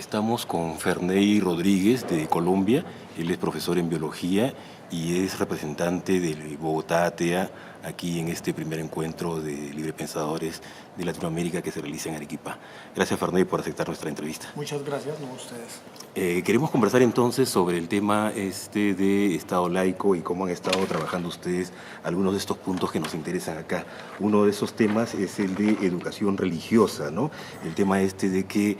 Estamos con Ferney Rodríguez de Colombia. Él es profesor en biología y es representante de Bogotá ATEA aquí en este primer encuentro de librepensadores de Latinoamérica que se realiza en Arequipa. Gracias, Ferney, por aceptar nuestra entrevista. Muchas gracias, no a ustedes. Queremos conversar entonces sobre el tema de Estado laico y cómo han estado trabajando ustedes algunos de estos puntos que nos interesan acá. Uno de esos temas es el de educación religiosa, ¿no? El tema de que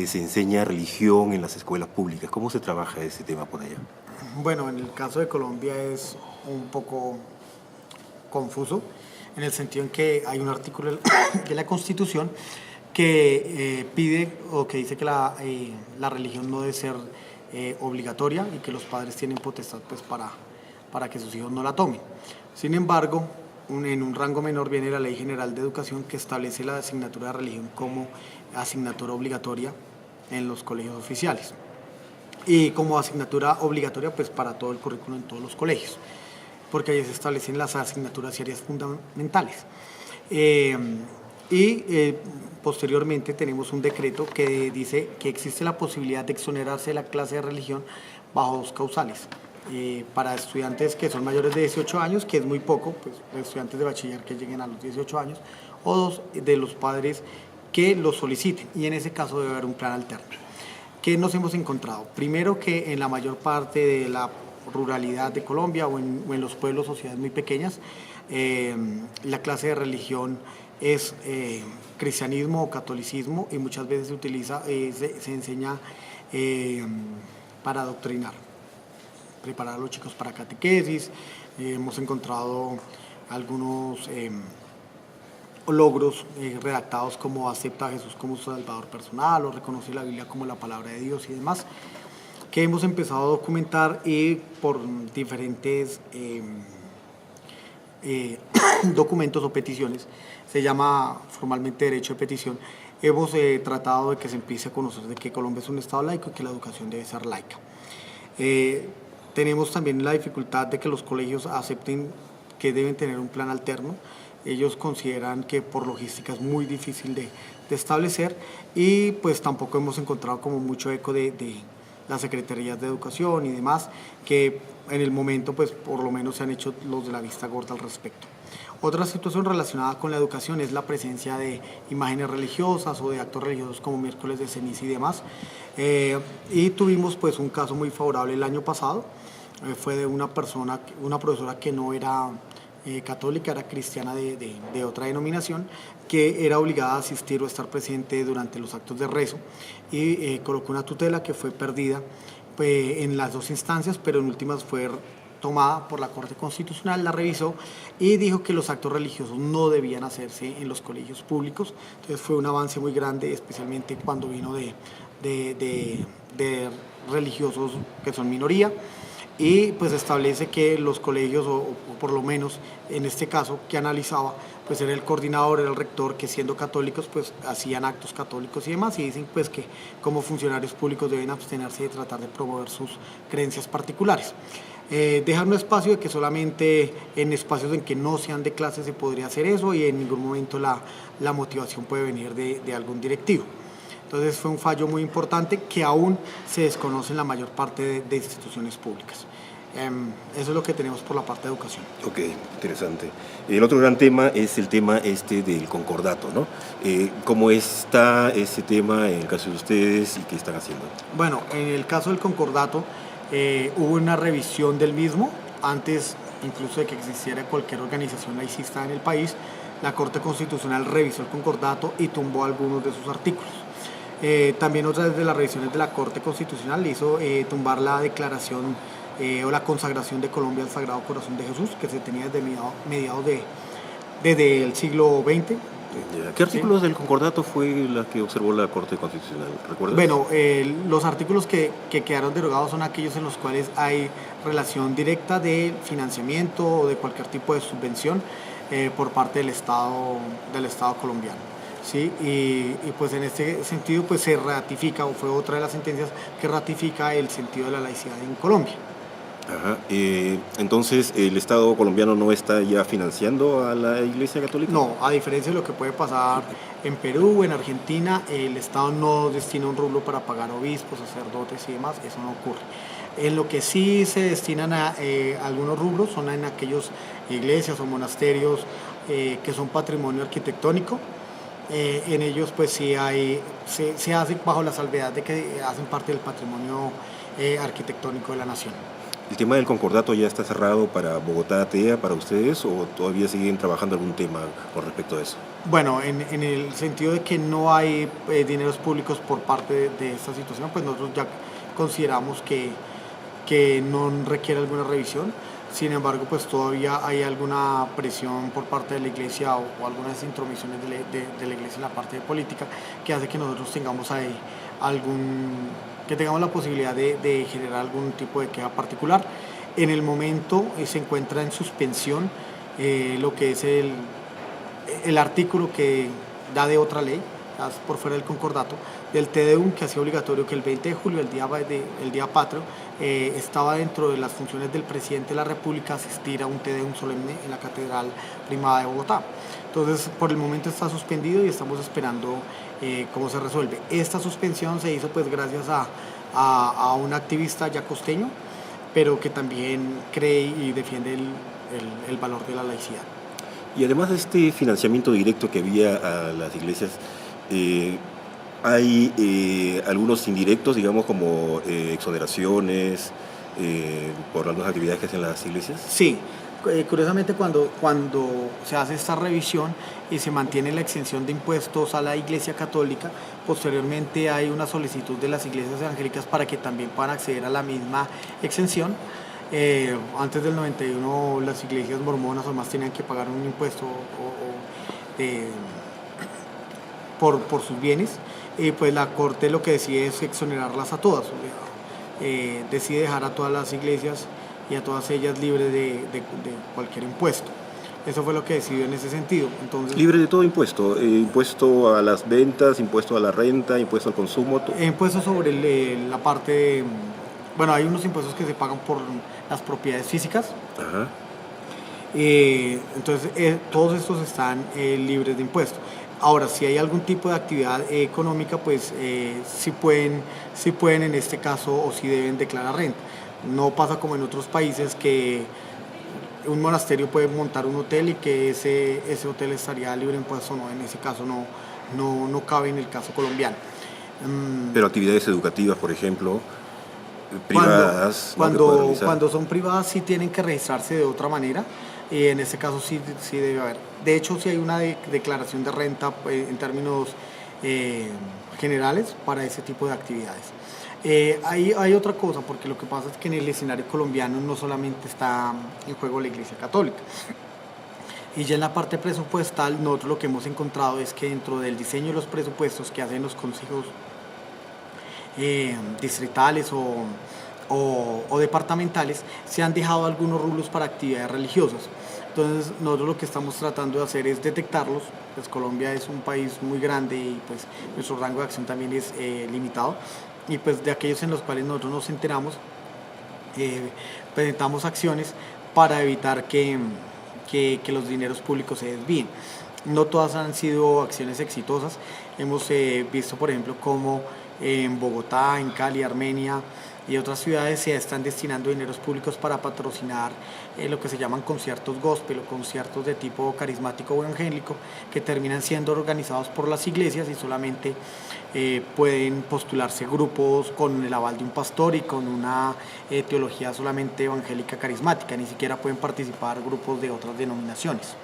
se enseña religión en las escuelas públicas. ¿Cómo se trabaja ese tema por allá? Bueno, en el caso de Colombia es un poco confuso, en el sentido en que hay un artículo de la Constitución que pide o que dice que la religión no debe ser obligatoria y que los padres tienen potestad pues, para que sus hijos no la tomen. Sin embargo, en un rango menor viene la Ley General de Educación que establece la asignatura de religión como asignatura obligatoria en los colegios oficiales y como asignatura obligatoria pues, para todo el currículo en todos los colegios, porque ahí se establecen las asignaturas y áreas fundamentales. Posteriormente tenemos un decreto que dice que existe la posibilidad de exonerarse de la clase de religión bajo dos causales. Para estudiantes que son mayores de 18 años, que es muy poco, pues estudiantes de bachiller que lleguen a los 18 años, o dos de los padres que lo soliciten, y en ese caso debe haber un plan alterno. ¿Qué nos hemos encontrado? Primero, que en la mayor parte de la ruralidad de Colombia o en los pueblos o ciudades muy pequeñas, la clase de religión es cristianismo o catolicismo, y muchas veces se utiliza, se enseña para adoctrinar, preparar a los chicos para catequesis. Hemos encontrado algunos logros redactados como acepta a Jesús como su salvador personal o reconoce la Biblia como la palabra de Dios y demás, que hemos empezado a documentar y por diferentes documentos o peticiones, se llama formalmente derecho de petición, hemos tratado de que se empiece a conocer de que Colombia es un estado laico y que la educación debe ser laica. Tenemos también la dificultad de que los colegios acepten que deben tener un plan alterno. Ellos consideran que por logística es muy difícil de establecer, y pues tampoco hemos encontrado como mucho eco de las secretarías de educación y demás, que en el momento pues por lo menos se han hecho los de la vista gorda al respecto. Otra situación relacionada con la educación es la presencia de imágenes religiosas o de actos religiosos como miércoles de ceniza y demás. Y tuvimos pues un caso muy favorable el año pasado, fue de una profesora que no era católica, era cristiana de otra denominación, que era obligada a asistir o estar presente durante los actos de rezo, y colocó una tutela que fue perdida en las dos instancias, pero en últimas fue tomada por la Corte Constitucional, la revisó y dijo que los actos religiosos no debían hacerse en los colegios públicos. Entonces fue un avance muy grande, especialmente cuando vino de religiosos que son minoría, y pues establece que los colegios, o por lo menos en este caso que analizaba, pues era el coordinador, era el rector, que siendo católicos pues hacían actos católicos y demás, y dicen pues que como funcionarios públicos deben abstenerse de tratar de promover sus creencias particulares. Dejar un espacio de que solamente en espacios en que no sean de clase se podría hacer eso, y en ningún momento la motivación puede venir de algún directivo. Entonces fue un fallo muy importante que aún se desconoce en la mayor parte de instituciones públicas. Eso es lo que tenemos por la parte de educación. Ok, interesante. El otro gran tema es el tema del concordato, ¿no? ¿Cómo está ese tema en el caso de ustedes y qué están haciendo? Bueno, en el caso del concordato hubo una revisión del mismo antes incluso de que existiera cualquier organización laicista en el país. La Corte Constitucional revisó el concordato y tumbó algunos de sus artículos. También otra de las revisiones de la Corte Constitucional hizo tumbar la declaración o la consagración de Colombia al Sagrado Corazón de Jesús, que se tenía desde mediados desde el siglo XX. ¿Qué artículos del concordato fue la que observó la Corte Constitucional? ¿Recuerdas? Bueno, los artículos que quedaron derogados son aquellos en los cuales hay relación directa de financiamiento o de cualquier tipo de subvención por parte del Estado colombiano. ¿Sí? Y pues en este sentido pues se ratifica, o fue otra de las sentencias que ratifica el sentido de la laicidad en Colombia. Ajá. Entonces, ¿el Estado colombiano no está ya financiando a la Iglesia Católica? No, a diferencia de lo que puede pasar en Perú o en Argentina, el Estado no destina un rublo para pagar obispos, sacerdotes y demás, eso no ocurre. En lo que sí se destinan algunos rublos son en aquellas iglesias o monasterios que son patrimonio arquitectónico. En ellos pues sí se hace bajo la salvedad de que hacen parte del patrimonio arquitectónico de la nación. ¿El tema del concordato ya está cerrado para Bogotá, TEA, para ustedes, o todavía siguen trabajando algún tema con respecto a eso? Bueno, en el sentido de que no hay dineros públicos por parte de esta situación, pues nosotros ya consideramos que no requiere alguna revisión. Sin embargo, pues todavía hay alguna presión por parte de la Iglesia o algunas intromisiones de la Iglesia en la parte de política que hace que nosotros tengamos ahí que tengamos la posibilidad de generar algún tipo de queja particular. En el momento se encuentra en suspensión lo que es el artículo que da de otra ley, por fuera del concordato, del Te Deum, que hacía obligatorio que el 20 de julio, el día patrio, estaba dentro de las funciones del presidente de la República asistir a un Te Deum solemne en la Catedral Primada de Bogotá. Entonces, por el momento está suspendido y estamos esperando cómo se resuelve. Esta suspensión se hizo pues gracias a un activista ya costeño, pero que también cree y defiende el valor de la laicidad. Y además de este financiamiento directo que había a las iglesias, hay algunos indirectos, digamos, como exoneraciones por algunas actividades que hacen las iglesias. Sí, curiosamente cuando se hace esta revisión y se mantiene la exención de impuestos a la Iglesia Católica, posteriormente hay una solicitud de las iglesias evangélicas para que también puedan acceder a la misma exención. Antes del 91 las iglesias mormonas además tenían que pagar un impuesto por sus bienes, y pues la Corte lo que decide es exonerarlas a todas, decide dejar a todas las iglesias y a todas ellas libres de cualquier impuesto. Eso fue lo que decidió en ese sentido. Entonces, libre de todo impuesto, impuesto a las ventas, impuesto a la renta, impuesto al consumo. Impuesto sobre la parte, bueno, hay unos impuestos que se pagan por las propiedades físicas. Ajá. Entonces, todos estos están libres de impuestos. Ahora, si hay algún tipo de actividad económica, pues sí pueden en este caso o sí deben declarar renta. No pasa como en otros países que un monasterio puede montar un hotel y que ese hotel estaría libre de impuestos. No, en ese caso no cabe en el caso colombiano. Pero actividades educativas, por ejemplo, privadas. Cuando son privadas sí tienen que registrarse de otra manera, y en este caso sí debe haber. De hecho, sí hay una declaración de renta en términos generales para ese tipo de actividades. Hay otra cosa, porque lo que pasa es que en el escenario colombiano no solamente está en juego la Iglesia Católica. Y ya en la parte presupuestal, nosotros lo que hemos encontrado es que dentro del diseño de los presupuestos que hacen los consejos distritales o departamentales, se han dejado algunos rublos para actividades religiosas. Entonces nosotros lo que estamos tratando de hacer es detectarlos. Pues Colombia es un país muy grande y pues nuestro rango de acción también es limitado, y pues de aquellos en los cuales nosotros nos enteramos, presentamos acciones para evitar que los dineros públicos se desvíen. No todas han sido acciones exitosas. Hemos visto, por ejemplo, cómo en Bogotá, en Cali, Armenia y otras ciudades se están destinando dineros públicos para patrocinar lo que se llaman conciertos gospel o conciertos de tipo carismático o evangélico, que terminan siendo organizados por las iglesias y solamente pueden postularse grupos con el aval de un pastor y con una teología solamente evangélica carismática. Ni siquiera pueden participar grupos de otras denominaciones.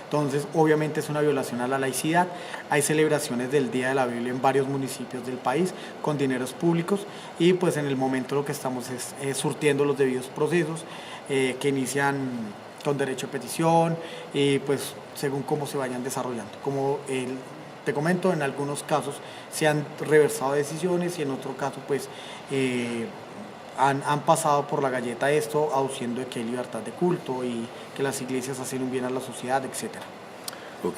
Entonces, obviamente es una violación a la laicidad. Hay celebraciones del Día de la Biblia en varios municipios del país con dineros públicos, y pues en el momento lo que estamos es surtiendo los debidos procesos que inician con derecho a petición y pues según cómo se vayan desarrollando. Como te comento, en algunos casos se han reversado decisiones y en otro caso pues han pasado por la galleta esto, aduciendo de que hay libertad de culto y que las iglesias hacen un bien a la sociedad, etc. Ok.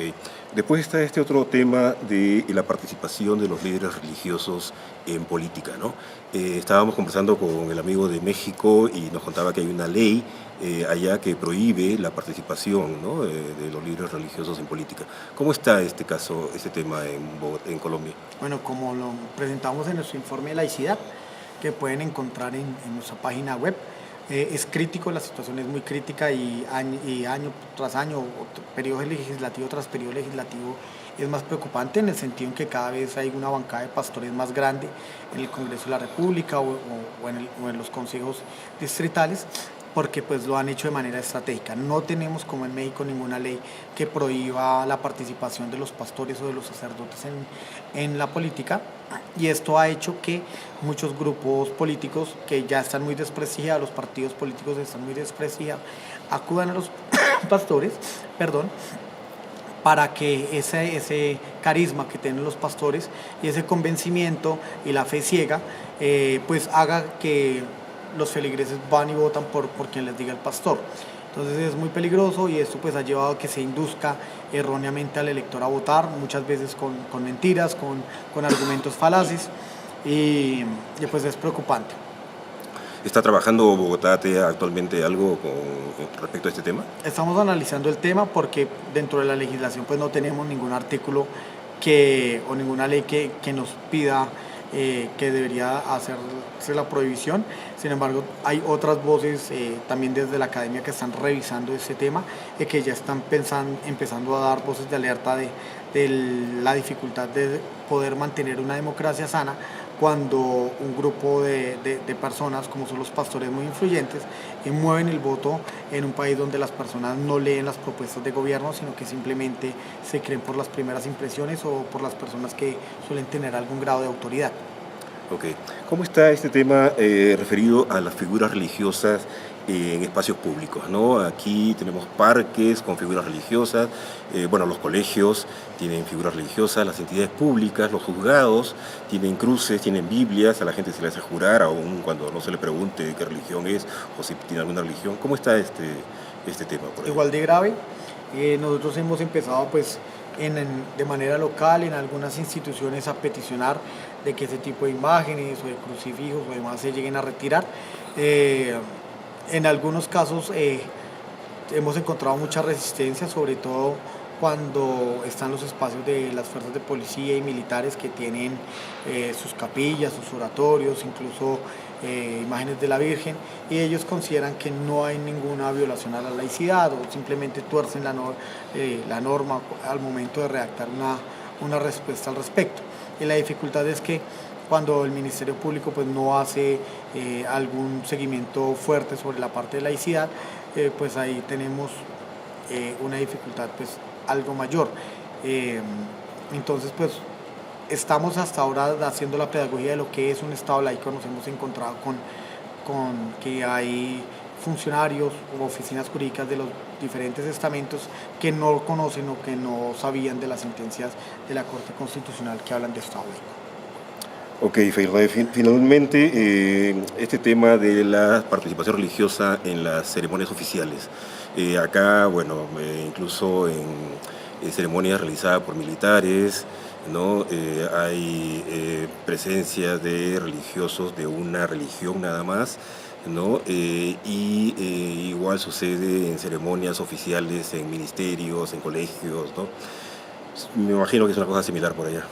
Después está este otro tema de la participación de los líderes religiosos en política, ¿no? Estábamos conversando con el amigo de México y nos contaba que hay una ley allá que prohíbe la participación, ¿no? De los líderes religiosos en política. ¿Cómo está este caso, este tema en Colombia? Bueno, como lo presentamos en nuestro informe de laicidad, que pueden encontrar en nuestra página web, es crítico, la situación es muy crítica y año tras año, periodo legislativo tras periodo legislativo, es más preocupante en el sentido en que cada vez hay una bancada de pastores más grande en el Congreso de la República o en los consejos distritales, porque pues lo han hecho de manera estratégica. No tenemos, como en México, ninguna ley que prohíba la participación de los pastores o de los sacerdotes en la política, y esto ha hecho que muchos grupos políticos que ya están muy desprestigiados, los partidos políticos están muy desprestigiados, acudan a los pastores, perdón, para que ese carisma que tienen los pastores y ese convencimiento y la fe ciega, pues haga que los feligreses van y votan por quien les diga el pastor. Entonces es muy peligroso y esto pues ha llevado a que se induzca erróneamente al elector a votar, muchas veces con mentiras, con argumentos falaces, y pues es preocupante. ¿Está trabajando Bogotá actualmente algo con respecto a este tema? Estamos analizando el tema porque dentro de la legislación pues no tenemos ningún artículo o ninguna ley que nos pida que debería hacerse la prohibición. Sin embargo, hay otras voces también desde la academia que están revisando este tema y que ya están empezando a dar voces de alerta de la dificultad de poder mantener una democracia sana cuando un grupo de personas, como son los pastores muy influyentes, mueven el voto en un país donde las personas no leen las propuestas de gobierno, sino que simplemente se creen por las primeras impresiones o por las personas que suelen tener algún grado de autoridad. Ok. ¿Cómo está este tema referido a las figuras religiosas en espacios públicos, ¿no? Aquí tenemos parques con figuras religiosas, bueno, los colegios tienen figuras religiosas, las entidades públicas, los juzgados tienen cruces, tienen Biblias, a la gente se le hace jurar, aun cuando no se le pregunte qué religión es o si tiene alguna religión. ¿Cómo está este tema por ahí? Igual de grave. Nosotros hemos empezado pues de manera local en algunas instituciones a peticionar de que ese tipo de imágenes o de crucifijos o demás se lleguen a retirar. En algunos casos hemos encontrado mucha resistencia, sobre todo cuando están los espacios de las fuerzas de policía y militares que tienen sus capillas, sus oratorios, incluso imágenes de la Virgen, y ellos consideran que no hay ninguna violación a la laicidad o simplemente tuercen la norma al momento de redactar una respuesta al respecto. Y la dificultad es que cuando el Ministerio Público pues, no hace algún seguimiento fuerte sobre la parte de laicidad, pues ahí tenemos una dificultad pues, algo mayor. Entonces, pues estamos hasta ahora haciendo la pedagogía de lo que es un Estado laico. Nos hemos encontrado con que hay funcionarios u oficinas jurídicas de los diferentes estamentos que no conocen o que no sabían de las sentencias de la Corte Constitucional que hablan de Estado laico. Ok, Feirrae, finalmente este tema de la participación religiosa en las ceremonias oficiales. Acá, bueno, incluso en ceremonias realizadas por militares, ¿no? Hay presencia de religiosos de una religión nada más, ¿no? Igual sucede en ceremonias oficiales, en ministerios, en colegios, ¿no? Me imagino que es una cosa similar por allá.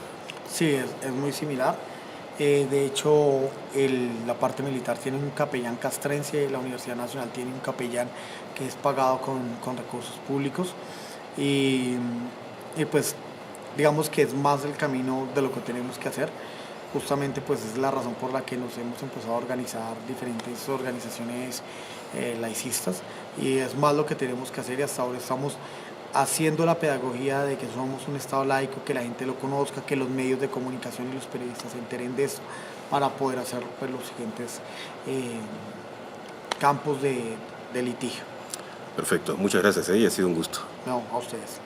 Sí, es muy similar. De hecho, la parte militar tiene un capellán castrense, la Universidad Nacional tiene un capellán que es pagado con recursos públicos y pues digamos que es más el camino de lo que tenemos que hacer. Justamente pues es la razón por la que nos hemos empezado a organizar diferentes organizaciones laicistas, y es más lo que tenemos que hacer, y hasta ahora estamos haciendo la pedagogía de que somos un Estado laico, que la gente lo conozca, que los medios de comunicación y los periodistas se enteren de esto para poder hacer pues, los siguientes campos de litigio. Perfecto, muchas gracias, ha sido un gusto. No, a ustedes.